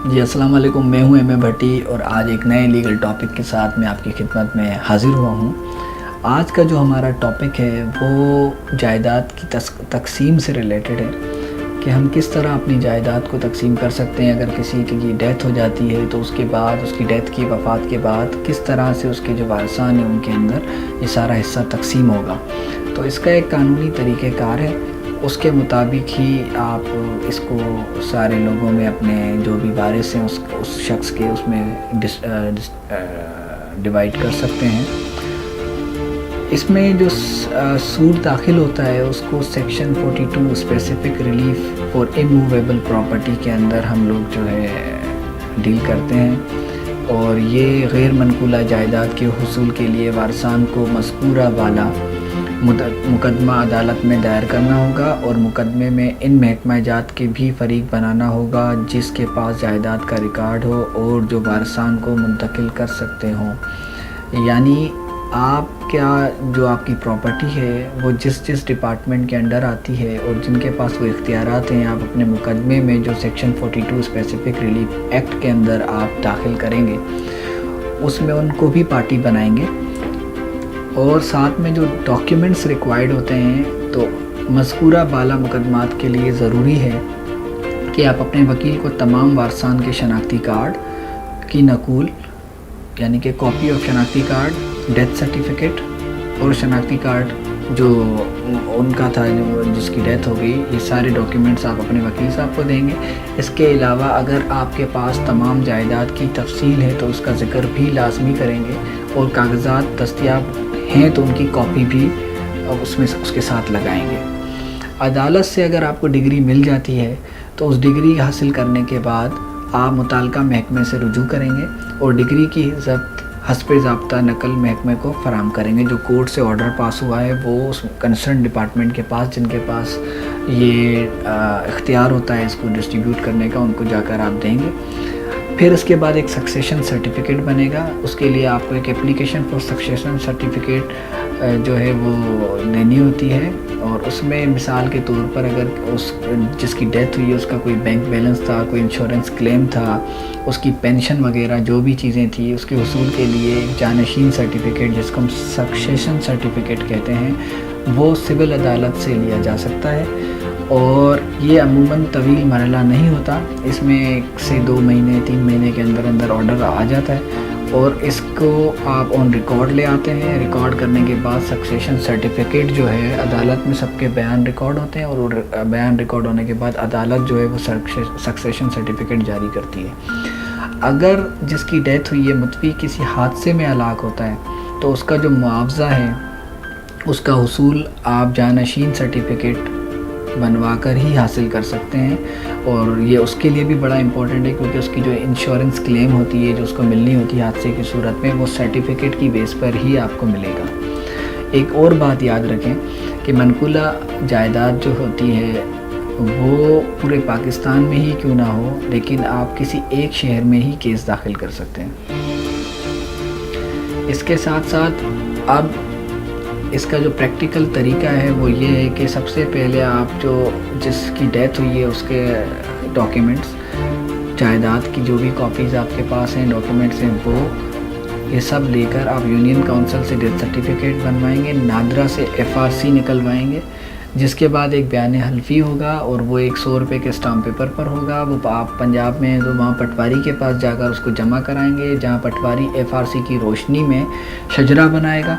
جی السلام علیکم، میں ہوں ایم بھٹی اور آج ایک نئے لیگل ٹاپک کے ساتھ میں آپ کی خدمت میں حاضر ہوا ہوں۔ آج کا جو ہمارا ٹاپک ہے وہ جائیداد کی تقسیم سے ریلیٹڈ ہے کہ ہم کس طرح اپنی جائیداد کو تقسیم کر سکتے ہیں۔ اگر کسی کی ڈیتھ ہو جاتی ہے تو اس کے بعد، اس کی ڈیتھ کی وفات کے بعد کس طرح سے اس کے جو وارثان ہیں ان کے اندر یہ سارا حصہ تقسیم ہوگا۔ تو اس کا ایک قانونی طریقہ کار ہے، اس کے مطابق ہی آپ اس کو سارے لوگوں میں اپنے جو بھی وارث ہیں اس شخص کے اس میں ڈیوائیڈ کر سکتے ہیں۔ اس میں جو سود داخل ہوتا ہے اس کو section 42 specific relief for immovable property کے اندر ہم لوگ جو ہے ڈیل کرتے ہیں، اور یہ غیر منقولہ جائیداد کے حصول کے لیے وارثان کو مذکورہ والا مقدمہ عدالت میں دائر کرنا ہوگا، اور مقدمے میں ان محکمہ جات کے بھی فریق بنانا ہوگا جس کے پاس جائیداد کا ریکارڈ ہو اور جو وارثان کو منتقل کر سکتے ہوں۔ یعنی آپ جو آپ کی پراپرٹی ہے وہ جس ڈپارٹمنٹ کے انڈر آتی ہے اور جن کے پاس وہ اختیارات ہیں، آپ اپنے مقدمے میں جو سیکشن 42 اسپیسیفک ریلیف ایکٹ کے اندر آپ داخل کریں گے اس میں ان کو بھی پارٹی بنائیں گے، اور ساتھ میں جو ڈاکیومنٹس ریکوائرڈ ہوتے ہیں تو مذکورہ بالا مقدمات کے لیے ضروری ہے کہ آپ اپنے وکیل کو تمام وارثان کے شناختی کارڈ کی نقول، یعنی کہ کاپی آف شناختی کارڈ، ڈیتھ سرٹیفکیٹ اور شناختی کارڈ جو ان کا تھا جس کی ڈیتھ ہو گئی، یہ سارے ڈاکیومنٹس آپ اپنے وکیل صاحب کو دیں گے۔ اس کے علاوہ اگر آپ کے پاس تمام جائیداد کی تفصیل ہے تو اس کا ذکر بھی لازمی کریں گے، اور کاغذات دستیاب ہیں تو ان کی کاپی بھی اس کے ساتھ لگائیں گے۔ عدالت سے اگر آپ کو ڈگری مل جاتی ہے تو اس ڈگری حاصل کرنے کے بعد آپ متعلقہ محکمے سے رجوع کریں گے اور ڈگری کی ضبط حسب ضابطہ نقل محکمے کو فراہم کریں گے۔ جو کورٹ سے آرڈر پاس ہوا ہے وہ اس کنسرن ڈپارٹمنٹ کے پاس، جن کے پاس یہ اختیار ہوتا ہے اس کو ڈسٹریبیوٹ کرنے کا، ان کو جا کر آپ دیں گے۔ پھر اس کے بعد ایک سکسیشن سرٹیفکیٹ بنے گا، اس کے لیے آپ کو ایک اپلیکیشن فار سکسیشن سرٹیفکیٹ جو ہے وہ دینی ہوتی ہے، اور اس میں مثال کے طور پر اگر جس کی ڈیتھ ہوئی ہے اس کا کوئی بینک بیلنس تھا، کوئی انشورنس کلیم تھا، اس کی پینشن وغیرہ جو بھی چیزیں تھیں، اس کے حصول کے لیے ایک جانشین سرٹیفکیٹ جس کو ہم سکسیشن سرٹیفکیٹ کہتے ہیں وہ سول عدالت سے لیا جا سکتا ہے، اور یہ عموماً طویل مرحلہ نہیں ہوتا، اس میں 1 سے 2 مہینے 3 مہینے کے اندر آرڈر آ جاتا ہے، اور اس کو آپ آن ریکارڈ لے آتے ہیں۔ ریکارڈ کرنے کے بعد سکسیشن سرٹیفکیٹ جو ہے عدالت میں سب کے بیان ریکارڈ ہوتے ہیں، اور بیان ریکارڈ ہونے کے بعد عدالت جو ہے وہ سکسیشن سرٹیفکیٹ جاری کرتی ہے۔ اگر جس کی ڈیتھ ہوئی ہے متوی کسی حادثے میں ہلاک ہوتا ہے تو اس کا جو معاوضہ ہے اس کا حصول آپ جانشین سرٹیفکیٹ بنوا کر ہی حاصل کر سکتے ہیں، اور یہ اس کے لیے بھی بڑا امپورٹنٹ ہے کیونکہ اس کی جو انشورنس کلیم ہوتی ہے جو اس کو ملنی ہوتی ہے حادثے کی صورت میں، وہ سرٹیفکیٹ کی بیس پر ہی آپ کو ملے گا۔ ایک اور بات یاد رکھیں کہ منقولہ جائیداد جو ہوتی ہے وہ پورے پاکستان میں ہی کیوں نہ ہو، لیکن آپ کسی ایک شہر میں ہی کیس داخل کر سکتے ہیں۔ اس کے ساتھ ساتھ اب اس کا جو پریکٹیکل طریقہ ہے وہ یہ ہے کہ سب سے پہلے آپ جس کی ڈیتھ ہوئی ہے اس کے ڈاکیومنٹس، جائیداد کی جو بھی کاپیز آپ کے پاس ہیں، ڈاکیومنٹس ہیں، وہ یہ سب لے کر آپ یونین کونسل سے ڈیتھ سرٹیفکیٹ بنوائیں گے، نادرا سے FRC نکلوائیں گے، جس کے بعد ایک بیان حلفی ہوگا اور وہ 100 روپے کے اسٹامپ پیپر پر ہوگا۔ وہ آپ پنجاب میں ہیں تو وہاں پٹواری کے پاس جا کر اس کو جمع کرائیں گے، جہاں پٹواری FRC کی روشنی میں شجرہ بنائے گا،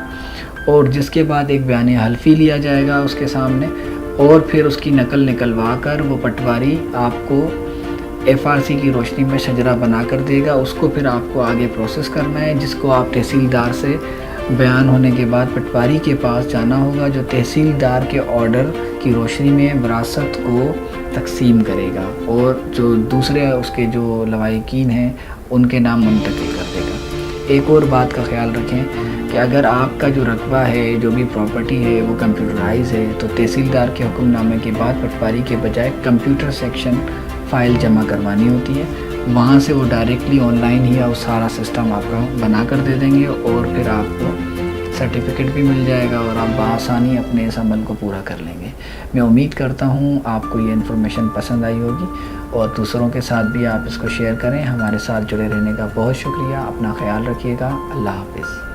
اور جس کے بعد ایک بیان حلفی لیا جائے گا اس کے سامنے، اور پھر اس کی نقل نکلوا کر وہ پٹواری آپ کو FRC کی روشنی میں شجرہ بنا کر دے گا۔ اس کو پھر آپ کو آگے پروسیس کرنا ہے، جس کو آپ تحصیلدار سے بیان ہونے کے بعد پٹواری کے پاس جانا ہوگا، جو تحصیلدار کے آرڈر کی روشنی میں وراثت کو تقسیم کرے گا، اور جو دوسرے اس کے جو لواحقین ہیں ان کے نام منتقل کر دے گا۔ ایک اور بات کا خیال رکھیں کہ اگر آپ کا جو رقبہ ہے، جو بھی پراپرٹی ہے وہ کمپیوٹرائز ہے تو تحصیلدار کے حکم نامے کے بعد پٹواری کے بجائے کمپیوٹر سیکشن فائل جمع کروانی ہوتی ہے، وہاں سے وہ ڈائریکٹلی آن لائن ہی وہ سارا سسٹم آپ کا بنا کر دے دیں گے، اور پھر آپ کو سرٹیفکیٹ بھی مل جائے گا اور آپ بآسانی اپنے اس عمل کو پورا کر لیں گے. میں امید کرتا ہوں آپ کو یہ انفارمیشن پسند آئی ہوگی اور دوسروں کے ساتھ بھی آپ اس کو شیئر کریں. ہمارے ساتھ جڑے رہنے کا بہت شکریہ. اپنا خیال رکھیے گا. اللہ حافظ.